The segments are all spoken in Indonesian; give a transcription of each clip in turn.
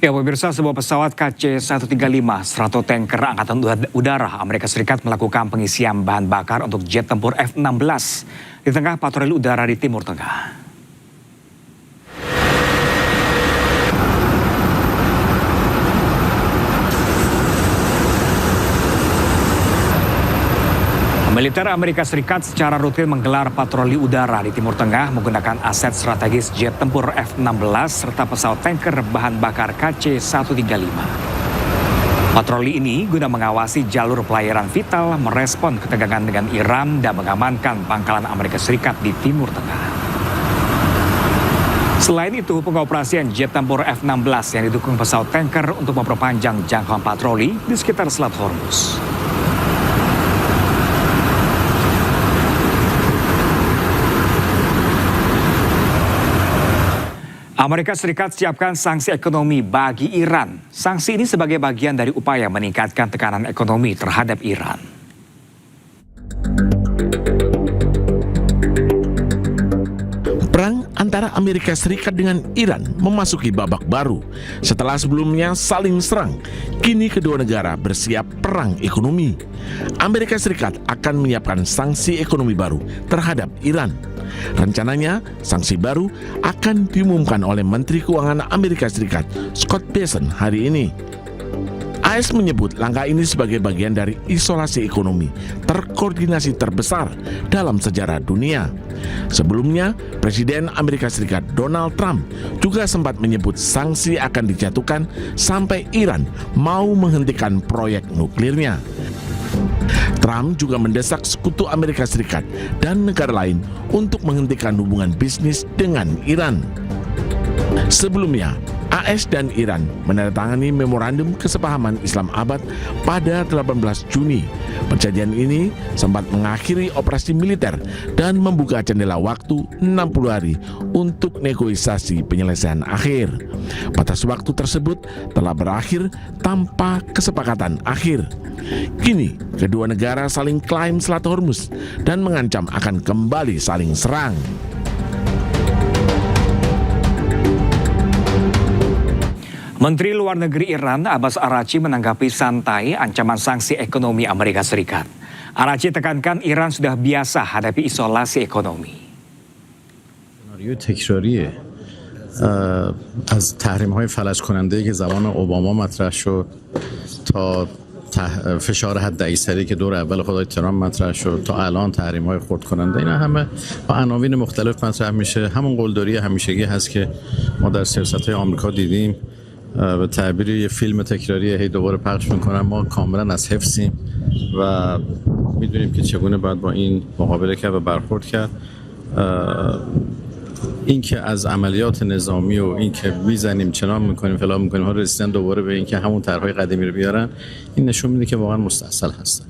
Ya, pemirsa, sebuah pesawat KC-135 stratotanker Angkatan Udara Amerika Serikat melakukan pengisian bahan bakar untuk jet tempur F-16 di tengah patroli udara di Timur Tengah. Militer Amerika Serikat secara rutin menggelar patroli udara di Timur Tengah menggunakan aset strategis jet tempur F-16 serta pesawat tanker bahan bakar KC-135. Patroli ini guna mengawasi jalur pelayaran vital, merespon ketegangan dengan Iran dan mengamankan pangkalan Amerika Serikat di Timur Tengah. Selain itu, pengoperasian jet tempur F-16 yang didukung pesawat tanker untuk memperpanjang jangkauan patroli di sekitar Selat Hormuz. Amerika Serikat siapkan sanksi ekonomi bagi Iran. Sanksi ini sebagai bagian dari upaya meningkatkan tekanan ekonomi terhadap Iran. Perang antara Amerika Serikat dengan Iran memasuki babak baru. Setelah sebelumnya saling serang, kini kedua negara bersiap perang ekonomi. Amerika Serikat akan menyiapkan sanksi ekonomi baru terhadap Iran. Rencananya, sanksi baru akan diumumkan oleh Menteri Keuangan Amerika Serikat, Scott Bessent, hari ini. AS menyebut langkah ini sebagai bagian dari isolasi ekonomi terkoordinasi terbesar dalam sejarah dunia. Sebelumnya, Presiden Amerika Serikat Donald Trump juga sempat menyebut sanksi akan dijatuhkan sampai Iran mau menghentikan proyek nuklirnya. Trump juga mendesak sekutu Amerika Serikat dan negara lain untuk menghentikan hubungan bisnis dengan Iran. Sebelumnya, AS dan Iran menandatangani memorandum kesepahaman Islam Abad pada 18 Juni. Perjanjian ini sempat mengakhiri operasi militer dan membuka jendela waktu 60 hari untuk negosiasi penyelesaian akhir. Batas waktu tersebut telah berakhir tanpa kesepakatan akhir. Kini, kedua negara saling klaim Selat Hormuz dan mengancam akan kembali saling serang. Menteri Luar Negeri Iran Abbas Araghchi menanggapi santai ancaman sanksi ekonomi Amerika Serikat. Araghchi tekankan Iran sudah biasa hadapi isolasi ekonomi. تکراریه از تحریم‌های فلج کننده که زمان اوباما مطرح شد تا فشار حد اکثری که دور اول خدای ترامپ مطرح شد تا الان تحریم‌های خرد کننده، اینا همه با عناوین مختلف مطرح میشه. همون قلدری همیشگی هست که ما در سیاست‌های آمریکا دیدیم. به تعبیر یه فیلم تکراری هی دوباره پخش میکنن. ما کاملا از حفظیم و میدونیم که چگونه باید با این مقابله کرد و برخورد کرد. این که از عملیات نظامی و این که میزنیم چنان میکنیم فلان میکنیم ها رسیدن دوباره به این که همون طرحهای قدیمی رو بیارن، این نشون میده که واقعا مستاصل هستن.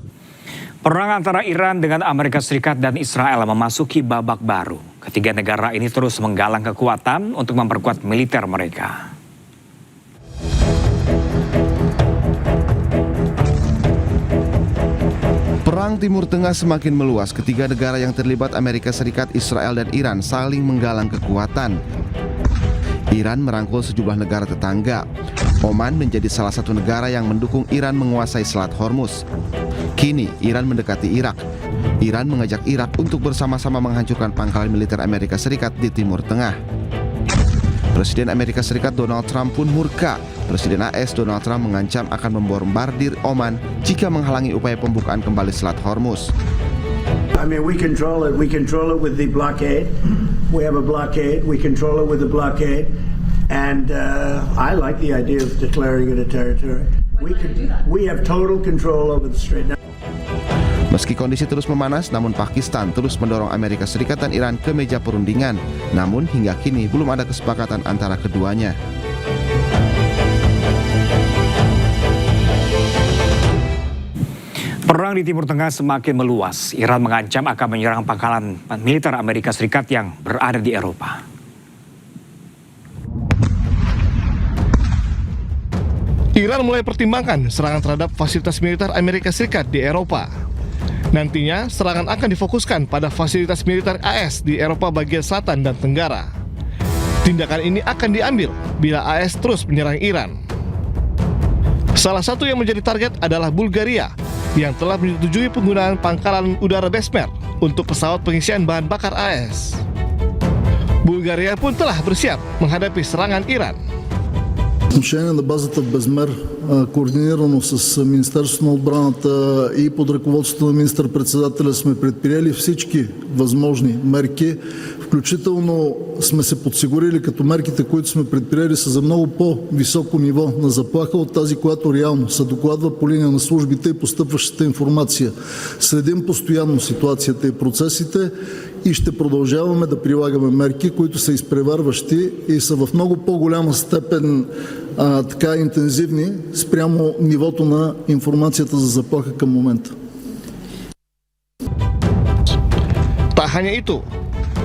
Perang antara Iran dengan Amerika Serikat dan Israel memasuki babak baru. Ketiga negara ini terus menggalang kekuatan untuk memperkuat militer mereka. Perang Timur Tengah semakin meluas. Ketiga negara yang terlibat, Amerika Serikat, Israel, dan Iran, saling menggalang kekuatan. Iran merangkul sejumlah negara tetangga. Oman menjadi salah satu negara yang mendukung Iran menguasai Selat Hormuz. Kini, Iran mendekati Irak. Iran mengajak Irak untuk bersama-sama menghancurkan pangkalan militer Amerika Serikat di Timur Tengah. Presiden Amerika Serikat Donald Trump pun murka. Presiden AS Donald Trump mengancam akan membombardir Oman jika menghalangi upaya pembukaan kembali Selat Hormuz. I mean, we control it. We control it with the blockade. We have a blockade. We control it with the blockade. And I like the idea of declaring it a territory. We have total control over the strait. Meski kondisi terus memanas, namun Pakistan terus mendorong Amerika Serikat dan Iran ke meja perundingan. Namun hingga kini belum ada kesepakatan antara keduanya. Perang di Timur Tengah semakin meluas. Iran mengancam akan menyerang pangkalan militer Amerika Serikat yang berada di Eropa. Iran mulai pertimbangkan serangan terhadap fasilitas militer Amerika Serikat di Eropa. Nantinya, serangan akan difokuskan pada fasilitas militer AS di Eropa bagian selatan dan tenggara. Tindakan ini akan diambil bila AS terus menyerang Iran. Salah satu yang menjadi target adalah Bulgaria yang telah menyetujui penggunaan pangkalan udara Besmer untuk pesawat pengisian bahan bakar AS. Bulgaria pun telah bersiap menghadapi serangan Iran. Отношение на базата в Безмер, координирано с Министерството на отбраната и под ръководството на министър-председателя сме предприели всички възможни мерки, включително сме се подсигурили като мерките, които сме предприели са за много по-високо ниво на заплаха от тази, която реално се докладва по линия на службите и постъпващата информация. Следим постоянно ситуацията и процесите и ще продължаваме да прилагаме мерки, които са изпреварващи и са в много по-голяма степен така интензивни спрямо нивото на информацията за заплаха към момента. Tak hanya itu,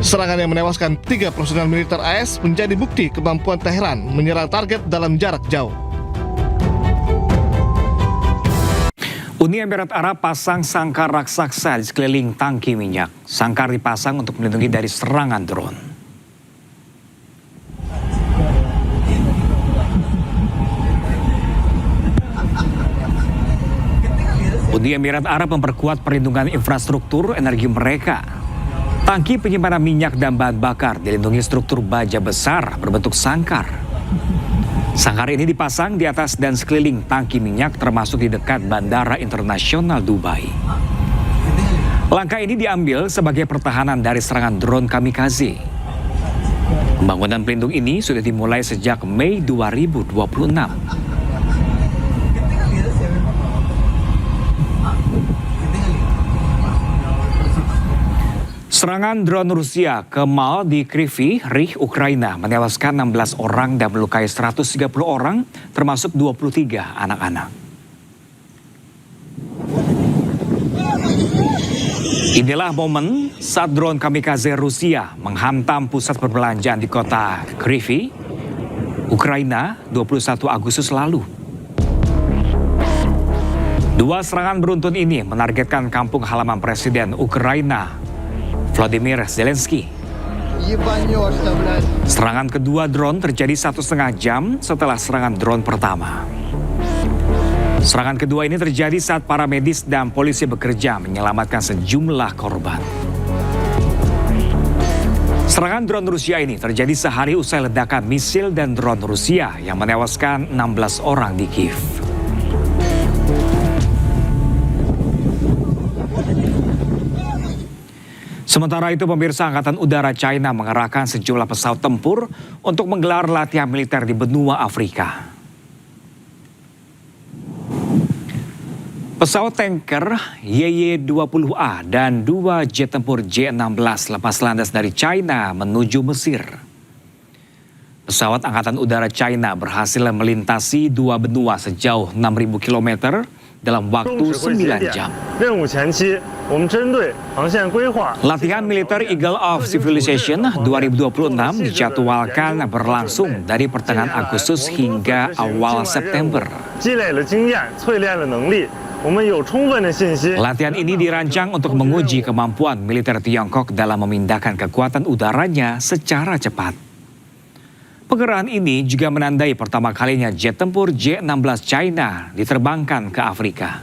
serangan yang menewaskan 3 personel militer AS menjadi bukti kemampuan Teheran menyerang target dalam jarak jauh. Uni Emirat Arab pasang sangkar raksasa di sekeliling tangki minyak. Sangkar dipasang untuk melindungi dari serangan drone. Uni Emirat Arab memperkuat perlindungan infrastruktur energi mereka. Tangki penyimpanan minyak dan bahan bakar dilindungi struktur baja besar berbentuk sangkar. Sangkar ini dipasang di atas dan sekeliling tangki minyak termasuk di dekat Bandara Internasional Dubai. Langkah ini diambil sebagai pertahanan dari serangan drone kamikaze. Pembangunan pelindung ini sudah dimulai sejak Mei 2026. Serangan drone Rusia ke mall di Kryvyi Rih, Ukraina menewaskan 16 orang dan melukai 130 orang, termasuk 23 anak-anak. Inilah momen saat drone kamikaze Rusia menghantam pusat perbelanjaan di kota Kryvyi, Ukraina, 21 Agustus lalu. Dua serangan beruntun ini menargetkan kampung halaman Presiden Ukraina, Volodymyr Zelensky. Serangan kedua drone terjadi 1,5 jam setelah serangan drone pertama. Serangan kedua ini terjadi saat para medis dan polisi bekerja menyelamatkan sejumlah korban. Serangan drone Rusia ini terjadi sehari usai ledakan misil dan drone Rusia yang menewaskan 16 orang di Kiev. Sementara itu, pemirsa, Angkatan Udara China mengerahkan sejumlah pesawat tempur untuk menggelar latihan militer di benua Afrika. Pesawat tanker YY-20A dan 2 jet tempur J-16 lepas landas dari China menuju Mesir. Pesawat Angkatan Udara China berhasil melintasi 2 benua sejauh 6.000 km dalam waktu 9 jam. Latihan militer Eagle of Civilization 2026 dijadwalkan berlangsung dari pertengahan Agustus hingga awal September. Latihan ini dirancang untuk menguji kemampuan militer Tiongkok dalam memindahkan kekuatan udaranya secara cepat. Pengerahan ini juga menandai pertama kalinya jet tempur J-16 China diterbangkan ke Afrika.